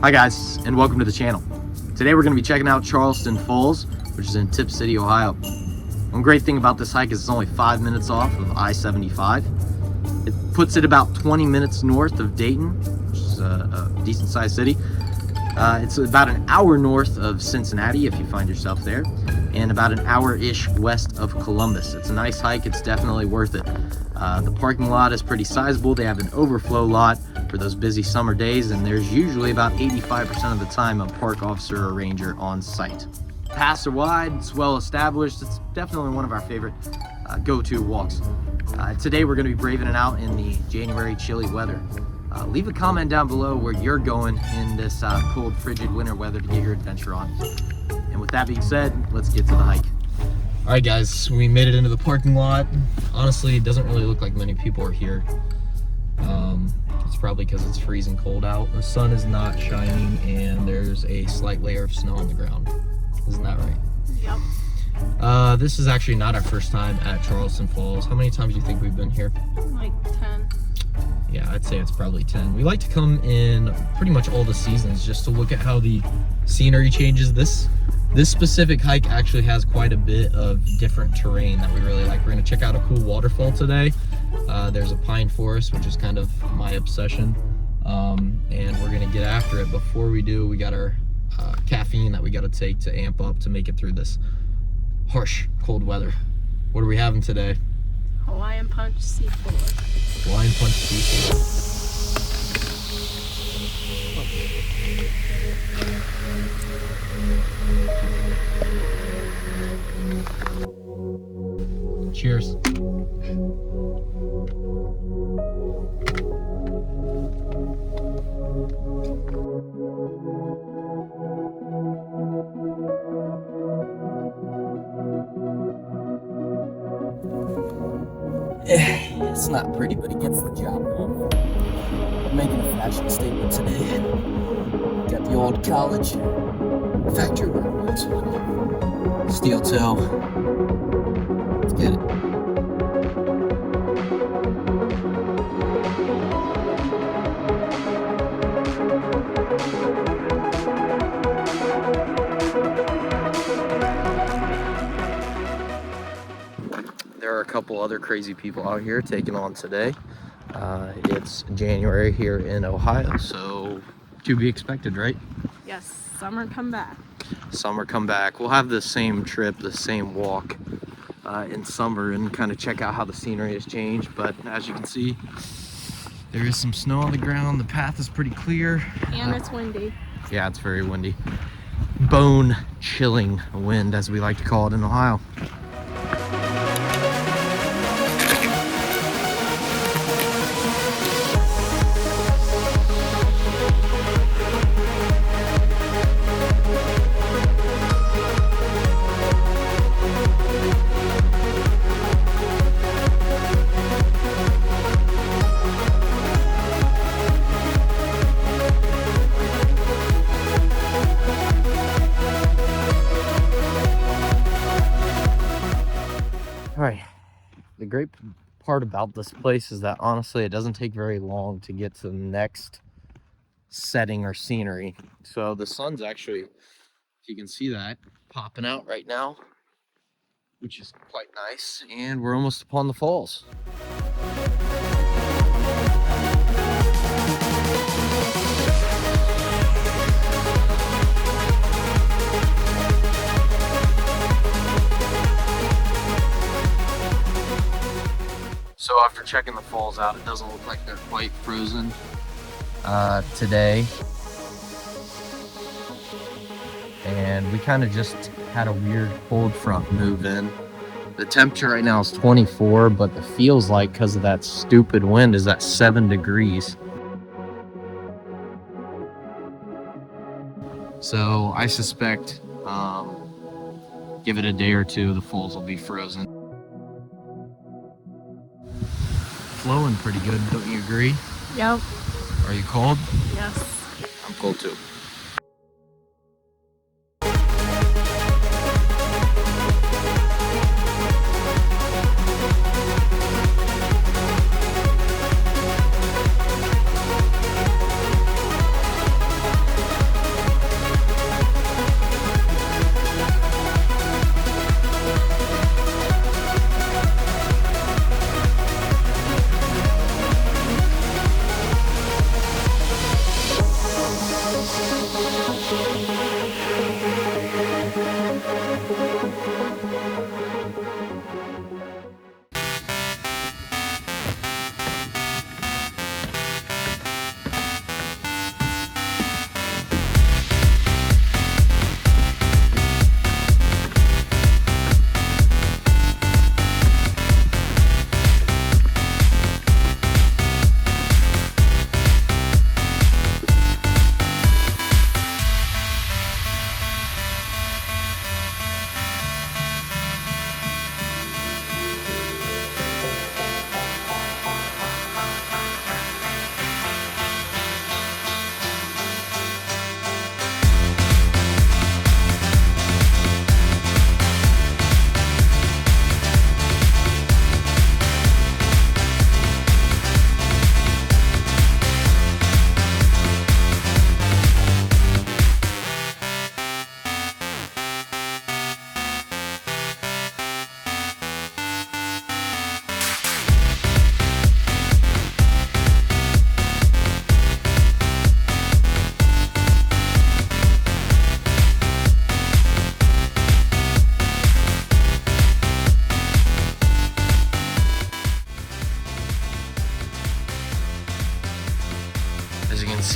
Hi guys, and welcome to the channel. Today we're going to be checking out Charleston Falls, which is in Tipp City, Ohio. One great thing about this hike is it's only 5 minutes off of I-75. It puts it about 20 minutes north of Dayton, which is a decent sized city. It's about an hour north of Cincinnati if you find yourself there, and about an hour-ish west of Columbus. It's a nice hike, it's definitely worth it. The parking lot is pretty sizable. They have an overflow lot for those busy summer days, and there's usually about 85% of the time a park officer or ranger on site. Paths are wide, it's well established. It's definitely one of our favorite go-to walks. Today we're going to be braving it out in the January chilly weather. Leave a comment down below where you're going in this cold, frigid winter weather to get your adventure on. And with that being said, let's get to the hike. All right guys, we made it into the parking lot. Honestly, it doesn't really look like many people are here. It's probably because it's freezing cold out. The sun is not shining and there's a slight layer of snow on the ground. Isn't that right? Yep. This is actually not our first time at Charleston Falls. How many times do you think we've been here? Like 10. Yeah, I'd say it's probably 10. We like to come in pretty much all the seasons just to look at how the scenery changes. This specific hike actually has quite a bit of different terrain that we really like. We're gonna check out a cool waterfall today. There's a pine forest, which is kind of my obsession. And we're gonna get after it. Before we do, we got our caffeine that we gotta take to amp up to make it through this harsh, cold weather. What are we having today? Hawaiian Punch Seafood. Hawaiian Punch Seafood. Cheers. It's not pretty, but it gets the job done. I'm making a fashion statement today. Got the old college factory work steel toe. Let's get it. There are a couple other crazy people out here taking on today. It's January here in Ohio, so to be expected, right? Yes, summer come back. Summer come back. We'll have the same trip, the same walk in summer and kind of check out how the scenery has changed. But as you can see, there is some snow on the ground. The path is pretty clear. And it's windy. Yeah, it's very windy. Bone chilling wind, as we like to call it in Ohio. All right, the great part about this place is that honestly it doesn't take very long to get to the next setting or scenery. So the sun's actually, if you can see that, popping out right now, which is quite nice, and we're almost upon the falls. So after checking the falls out, it doesn't look like they're quite frozen today. And we kind of just had a weird cold front move in. The temperature right now is 24, but it feels like, because of that stupid wind, is at 7 degrees. So I suspect, give it a day or two, the falls will be frozen. Flowing pretty good, don't you agree? Yep. Are you cold? Yes. I'm cold too.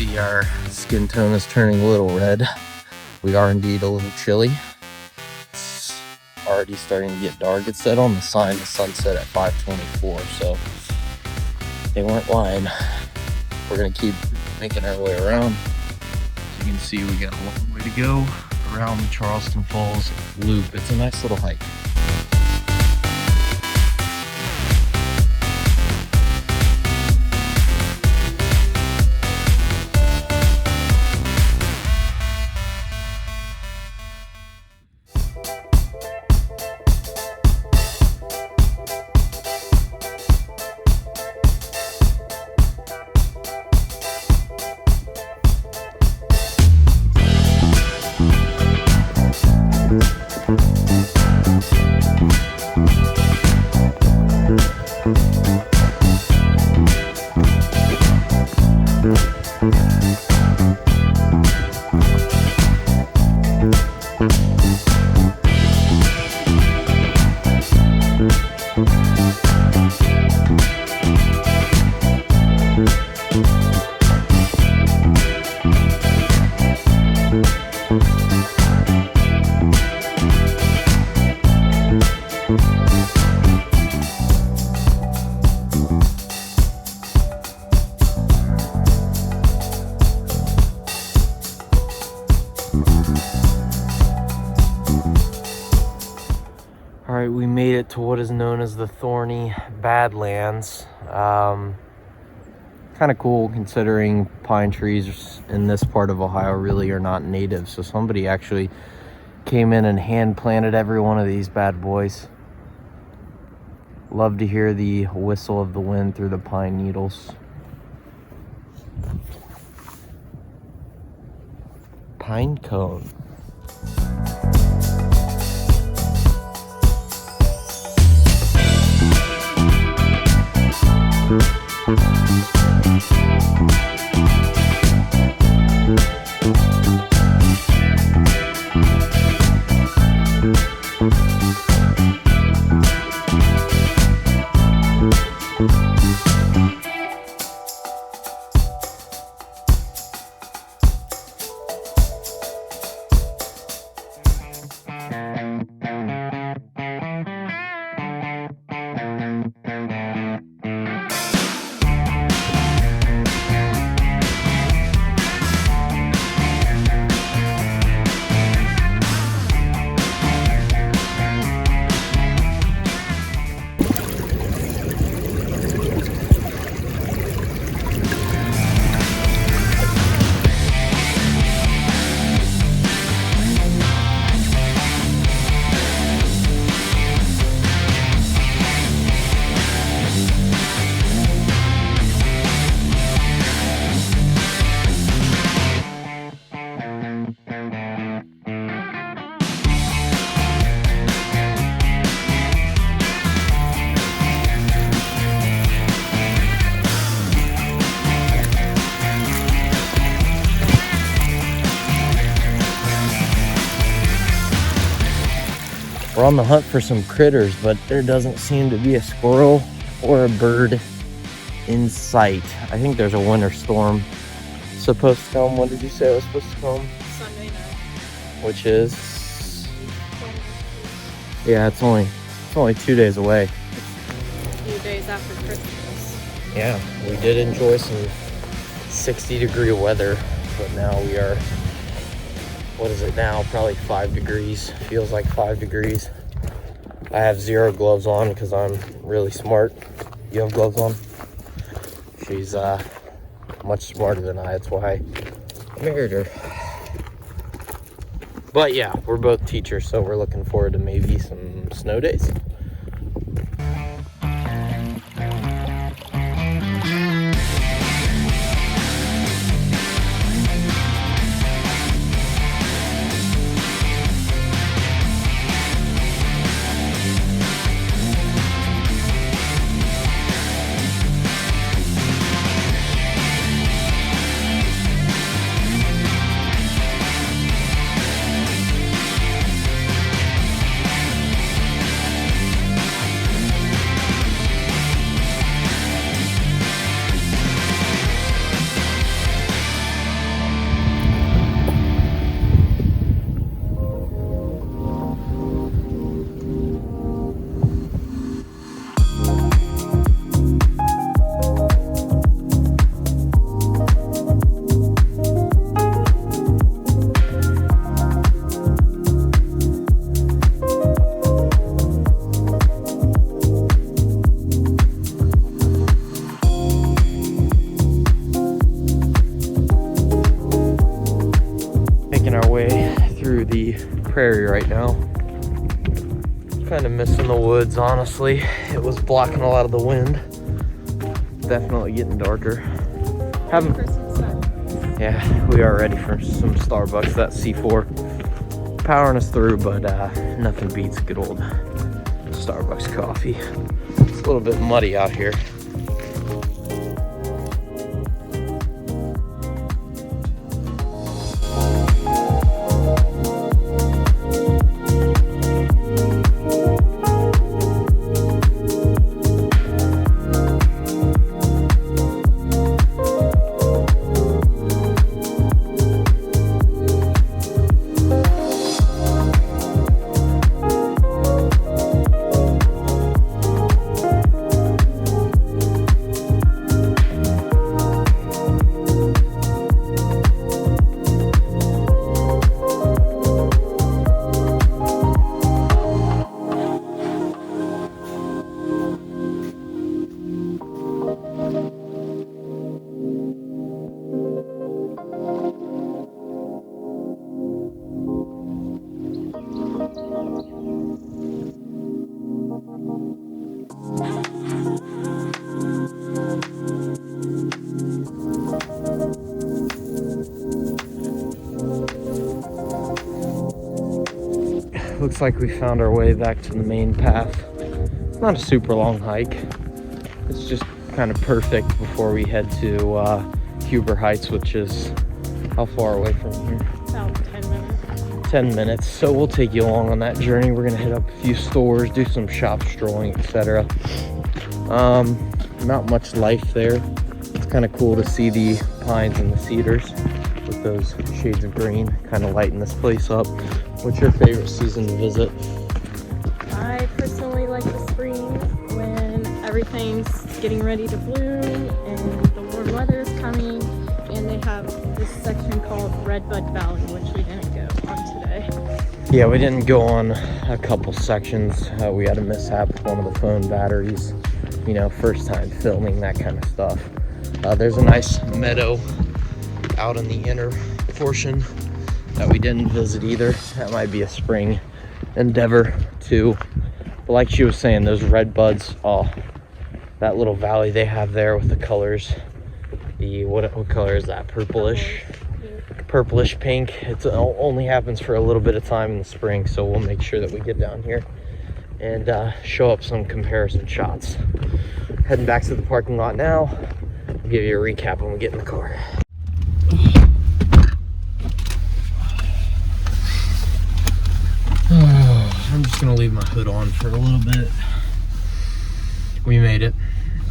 see our skin tone is turning a little red. We are indeed a little chilly. It's already starting to get dark. It said on the sign the sunset at 5:24, so they weren't lying. We're gonna keep making our way around. As you can see, we got a long way to go around the Charleston Falls loop. It's a nice little hike. Alright, we made it to what is known as the Thorny Badlands. Kind of cool considering pine trees in this part of Ohio really are not native. So somebody actually came in and hand planted every one of these bad boys. Love to hear the whistle of the wind through the pine needles. Pine cone. We're on the hunt for some critters, but there doesn't seem to be a squirrel or a bird in sight. I think there's a winter storm supposed to come. When did you say it was supposed to come? Sunday night. Which is, yeah, it's only 2 days away. A few days after Christmas. Yeah, we did enjoy some 60-degree weather, but now we are, what is it now? Probably 5 degrees. Feels like 5 degrees. I have 0 gloves on because I'm really smart. You have gloves on? She's much smarter than I. That's why I married her. But yeah, we're both teachers, so we're looking forward to maybe some snow days. right now. Kind of missing the woods, honestly. It was blocking a lot of the wind. Definitely getting darker. Yeah, we are ready for some Starbucks. That C4 powering us through, but nothing beats a good old Starbucks coffee. It's a little bit muddy out here. Looks like we found our way back to the main path. It's not a super long hike. It's just kind of perfect before we head to Huber Heights, which is how far away from here? About 10 minutes. 10 minutes. So we'll take you along on that journey. We're gonna hit up a few stores, do some shop strolling, etc. Not much life there. It's kind of cool to see the pines and the cedars with those shades of green kind of lighting this place up. What's your favorite season to visit? I personally like the spring when everything's getting ready to bloom and the warm weather is coming, and they have this section called Redbud Valley, which we didn't go on today. Yeah, we didn't go on a couple sections. We had a mishap with one of the phone batteries. You know, first time filming, that kind of stuff. There's a nice meadow out in the inner portion that we didn't visit either. That might be a spring endeavor too. But like she was saying, those red buds, oh, that little valley they have there with the colors. The what color is that? Purplish pink. It only happens for a little bit of time in the spring, so we'll make sure that we get down here and show up some comparison shots. Heading back to the parking lot now. I'll give you a recap when we get in the car. I'm just gonna leave my hood on for a little bit. We made it.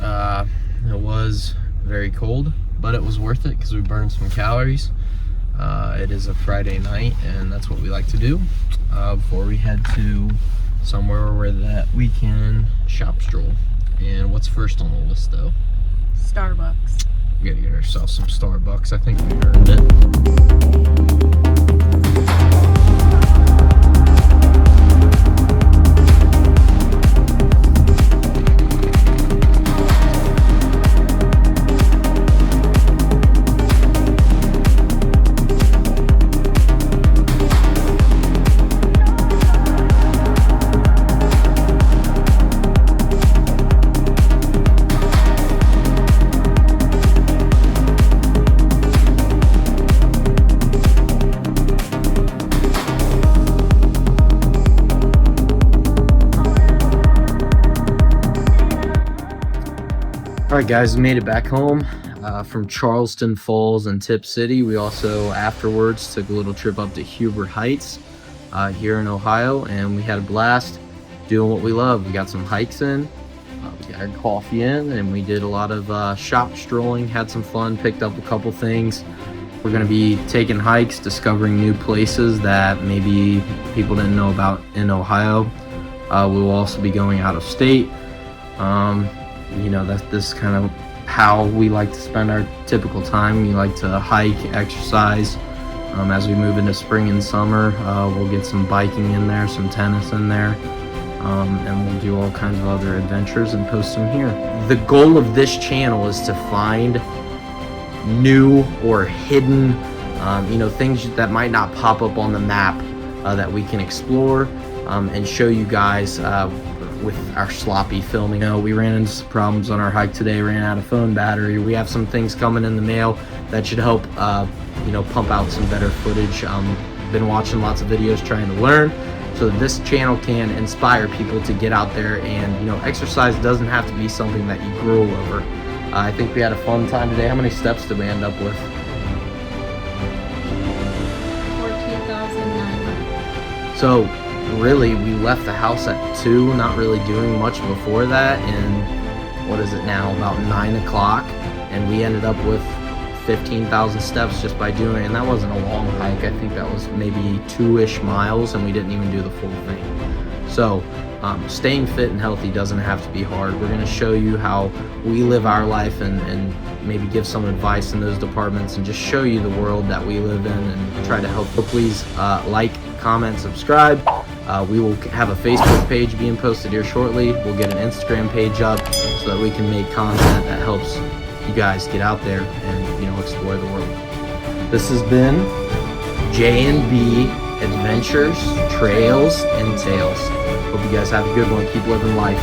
It was very cold, but it was worth it because we burned some calories. It is a Friday night, and that's what we like to do before we head to somewhere where that we can shop stroll. And what's first on the list, though? Starbucks. We gotta get ourselves some Starbucks. I think we earned it. Alright guys, we made it back home from Charleston Falls and Tipp City. We also afterwards took a little trip up to Huber Heights here in Ohio, and we had a blast doing what we love. We got some hikes in, we got our coffee in, and we did a lot of shop strolling, had some fun, picked up a couple things. We're going to be taking hikes, discovering new places that maybe people didn't know about in Ohio. We will also be going out of state. You know, this kind of how we like to spend our typical time. We like to hike, exercise. As we move into spring and summer, we'll get some biking in there, some tennis in there, and we'll do all kinds of other adventures and post them here. The goal of this channel is to find new or hidden, you know, things that might not pop up on the map that we can explore and show you guys with our sloppy filming. You know, we ran into some problems on our hike today, ran out of phone battery. We have some things coming in the mail that should help you know, pump out some better footage. Been watching lots of videos trying to learn, so that this channel can inspire people to get out there, and you know, exercise doesn't have to be something that you gruel over. I think we had a fun time today. How many steps did we end up with? 14,900. So really, we left the house at 2, not really doing much before that, and what is it now, about 9 o'clock, and we ended up with 15,000 steps just by doing it. And that wasn't a long hike. I think that was maybe 2-ish miles, and we didn't even do the full thing. So staying fit and healthy doesn't have to be hard. We're going to show you how we live our life, and maybe give some advice in those departments, and just show you the world that we live in and try to help. So please like, comment, subscribe. We will have a Facebook page being posted here shortly. We'll get an Instagram page up so that we can make content that helps you guys get out there and, you know, explore the world. This has been J&B Adventures, Trails, and Tales. Hope you guys have a good one. Keep living life.